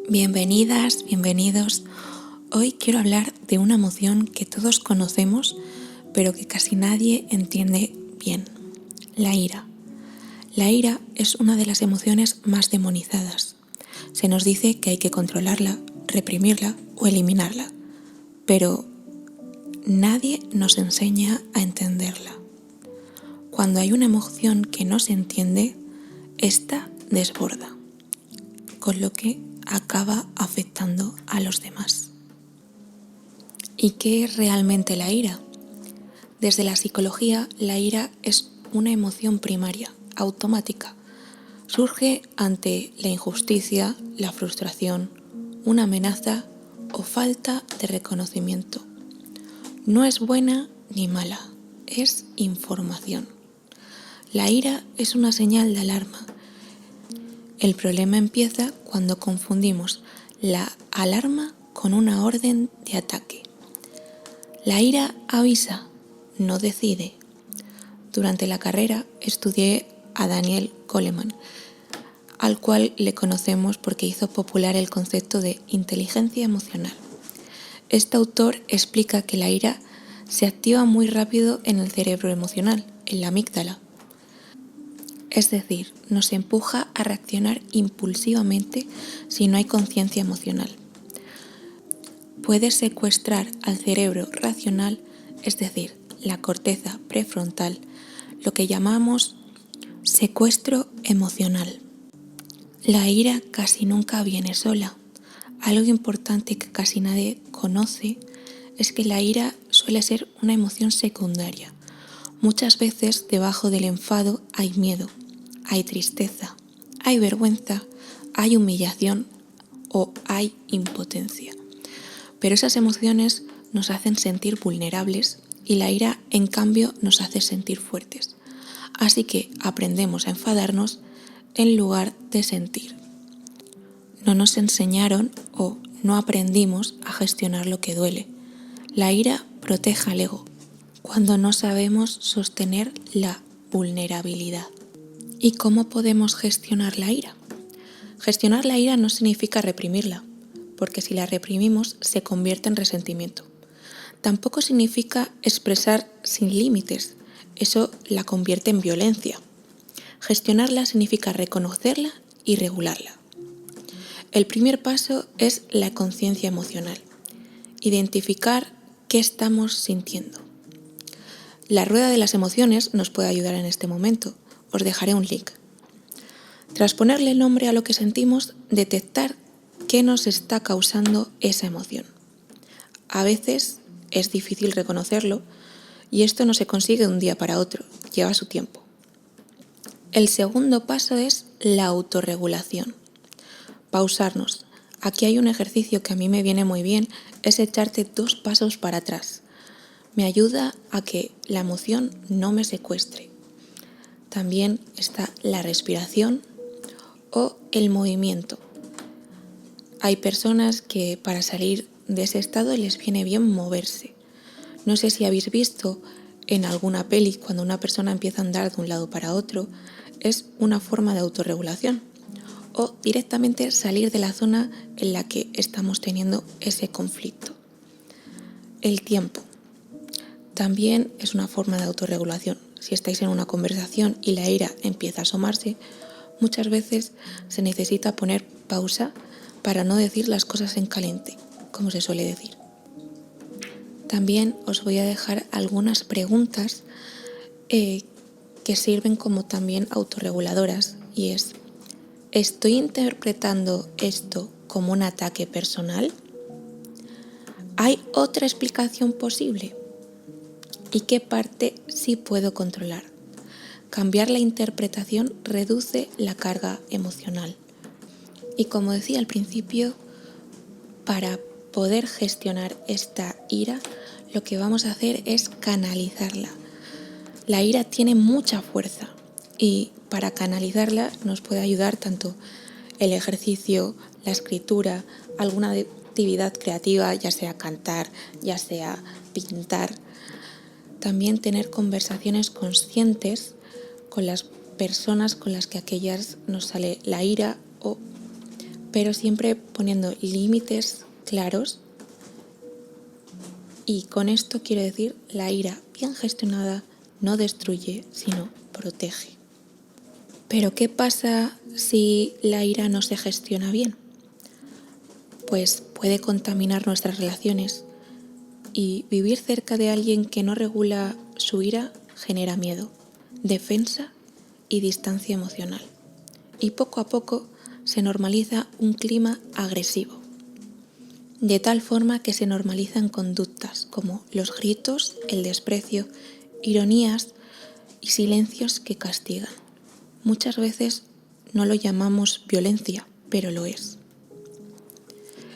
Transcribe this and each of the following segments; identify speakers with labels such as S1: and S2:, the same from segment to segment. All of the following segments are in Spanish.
S1: Bienvenidas, bienvenidos. Hoy quiero hablar de una emoción que todos conocemos, pero que casi nadie entiende bien: la ira. La ira es una de las emociones más demonizadas. Se nos dice que hay que controlarla, reprimirla o eliminarla, pero nadie nos enseña a entenderla. Cuando hay una emoción que no se entiende, esta desborda, con lo que acaba afectando a los demás. ¿Y qué es realmente la ira? Desde la psicología, la ira es una emoción primaria, automática. Surge ante la injusticia, la frustración, una amenaza o falta de reconocimiento. No es buena ni mala, es información. La ira es una señal de alarma. El problema empieza cuando confundimos la alarma con una orden de ataque. La ira avisa, no decide. Durante la carrera estudié a Daniel Goleman, al cual le conocemos porque hizo popular el concepto de inteligencia emocional. Este autor explica que la ira se activa muy rápido en el cerebro emocional, en la amígdala. Es decir, nos empuja a reaccionar impulsivamente si no hay conciencia emocional. Puede secuestrar al cerebro racional, es decir, la corteza prefrontal, lo que llamamos secuestro emocional. La ira casi nunca viene sola. Algo importante que casi nadie conoce es que la ira suele ser una emoción secundaria. Muchas veces debajo del enfado hay miedo, hay tristeza, hay vergüenza, hay humillación o hay impotencia. Pero esas emociones nos hacen sentir vulnerables y la ira, en cambio, nos hace sentir fuertes. Así que aprendemos a enfadarnos en lugar de sentir. No nos enseñaron o no aprendimos a gestionar lo que duele. La ira protege al ego cuando no sabemos sostener la vulnerabilidad. ¿Y cómo podemos gestionar la ira? Gestionar la ira no significa reprimirla, porque si la reprimimos se convierte en resentimiento. Tampoco significa expresar sin límites, eso la convierte en violencia. Gestionarla significa reconocerla y regularla. El primer paso es la conciencia emocional, identificar qué estamos sintiendo. La rueda de las emociones nos puede ayudar en este momento. Os dejaré un link. Tras ponerle nombre a lo que sentimos, detectar qué nos está causando esa emoción. A veces es difícil reconocerlo y esto no se consigue de un día para otro, lleva su tiempo. El segundo paso es la autorregulación. Pausarnos. Aquí hay un ejercicio que a mí me viene muy bien, es echarte 2 pasos para atrás. Me ayuda a que la emoción no me secuestre. También está la respiración o el movimiento. Hay personas que para salir de ese estado les viene bien moverse. No sé si habéis visto en alguna peli cuando una persona empieza a andar de un lado para otro, es una forma de autorregulación. O directamente salir de la zona en la que estamos teniendo ese conflicto. El tiempo también es una forma de autorregulación. Si estáis en una conversación y la ira empieza a asomarse, muchas veces se necesita poner pausa para no decir las cosas en caliente, como se suele decir. También os voy a dejar algunas preguntas que sirven como también autorreguladoras, y es: ¿estoy interpretando esto como un ataque personal? ¿Hay otra explicación posible? ¿Y qué parte sí puedo controlar? Cambiar la interpretación reduce la carga emocional. Y como decía al principio, para poder gestionar esta ira, lo que vamos a hacer es canalizarla. La ira tiene mucha fuerza y para canalizarla nos puede ayudar tanto el ejercicio, la escritura, alguna actividad creativa, ya sea cantar, ya sea pintar. También tener conversaciones conscientes con las personas con las que aquellas nos sale la ira o pero siempre poniendo límites claros. Y con esto quiero decir, la ira bien gestionada no destruye, sino protege. Pero ¿qué pasa si la ira no se gestiona bien? Pues puede contaminar nuestras relaciones, y vivir cerca de alguien que no regula su ira genera miedo, defensa y distancia emocional. Y poco a poco se normaliza un clima agresivo, de tal forma que se normalizan conductas como los gritos, el desprecio, ironías y silencios que castigan. Muchas veces no lo llamamos violencia, pero lo es.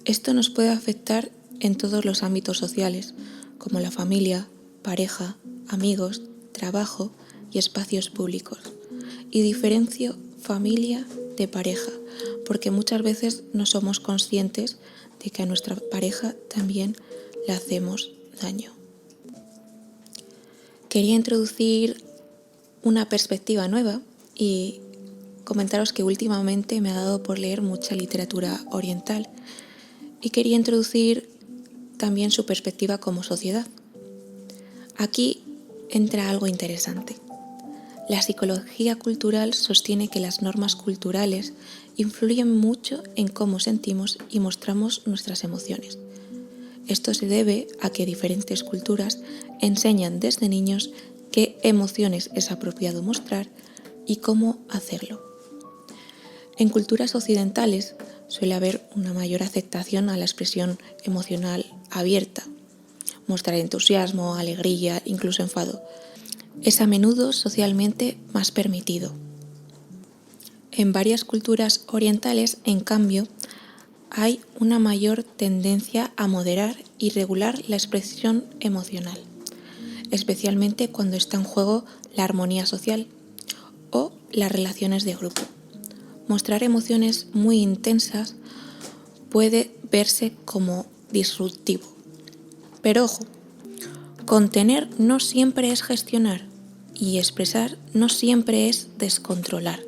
S1: Esto nos puede afectar en todos los ámbitos sociales, como la familia, pareja, amigos, trabajo y espacios públicos. Y diferencio familia de pareja, porque muchas veces no somos conscientes de que a nuestra pareja también le hacemos daño. Quería introducir una perspectiva nueva y comentaros que últimamente me ha dado por leer mucha literatura oriental y quería introducir también su perspectiva como sociedad. Aquí entra algo interesante. La psicología cultural sostiene que las normas culturales influyen mucho en cómo sentimos y mostramos nuestras emociones. Esto se debe a que diferentes culturas enseñan desde niños qué emociones es apropiado mostrar y cómo hacerlo. En culturas occidentales suele haber una mayor aceptación a la expresión emocional abierta. Mostrar entusiasmo, alegría, incluso enfado. Es a menudo socialmente más permitido. En varias culturas orientales, en cambio, hay una mayor tendencia a moderar y regular la expresión emocional, especialmente cuando está en juego la armonía social o las relaciones de grupo. Mostrar emociones muy intensas puede verse como disruptivo. Pero ojo, contener no siempre es gestionar y expresar no siempre es descontrolar.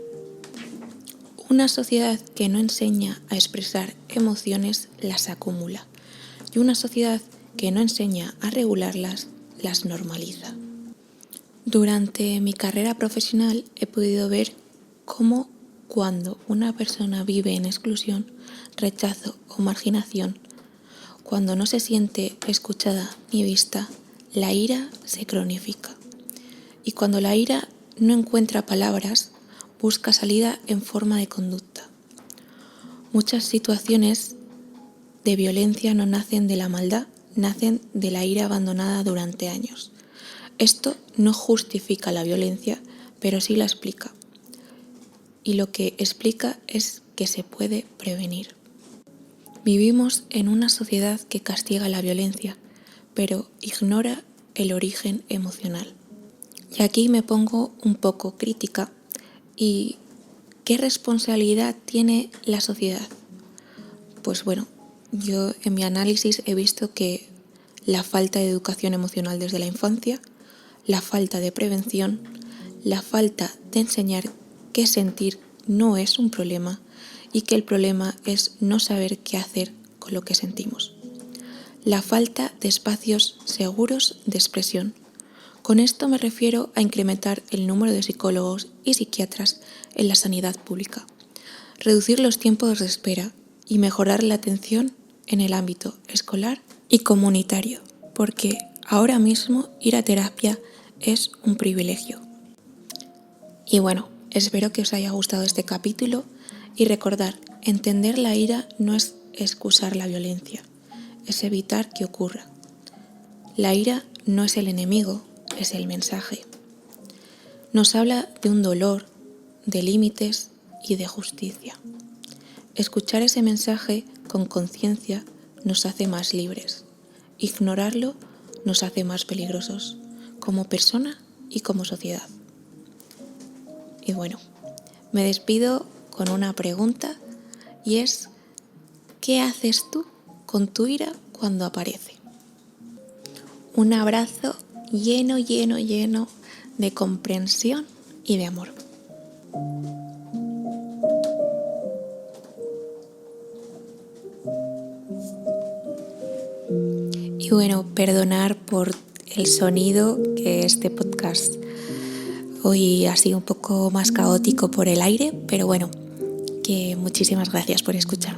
S1: Una sociedad que no enseña a expresar emociones las acumula y una sociedad que no enseña a regularlas las normaliza. Durante mi carrera profesional he podido ver cómo cuando una persona vive en exclusión, rechazo o marginación, cuando no se siente escuchada ni vista, la ira se cronifica. Y cuando la ira no encuentra palabras, busca salida en forma de conducta. Muchas situaciones de violencia no nacen de la maldad, nacen de la ira abandonada durante años. Esto no justifica la violencia, pero sí la explica. Y lo que explica es que se puede prevenir. Vivimos en una sociedad que castiga la violencia, pero ignora el origen emocional. Y aquí me pongo un poco crítica. ¿Y qué responsabilidad tiene la sociedad? Pues bueno, yo en mi análisis he visto que la falta de educación emocional desde la infancia, la falta de prevención, la falta de enseñar que sentir no es un problema y que el problema es no saber qué hacer con lo que sentimos. La falta de espacios seguros de expresión. Con esto me refiero a incrementar el número de psicólogos y psiquiatras en la sanidad pública, reducir los tiempos de espera y mejorar la atención en el ámbito escolar y comunitario, porque ahora mismo ir a terapia es un privilegio. Y bueno, espero que os haya gustado este capítulo y recordar, entender la ira no es excusar la violencia, es evitar que ocurra. La ira no es el enemigo, es el mensaje. Nos habla de un dolor, de límites y de justicia. Escuchar ese mensaje con conciencia nos hace más libres. Ignorarlo nos hace más peligrosos, como persona y como sociedad. Y bueno, me despido con una pregunta y es, ¿qué haces tú con tu ira cuando aparece? Un abrazo lleno de comprensión y de amor. Y bueno, perdonar por el sonido, que este podcast hoy ha sido un poco más caótico por el aire, pero bueno, que muchísimas gracias por escuchar.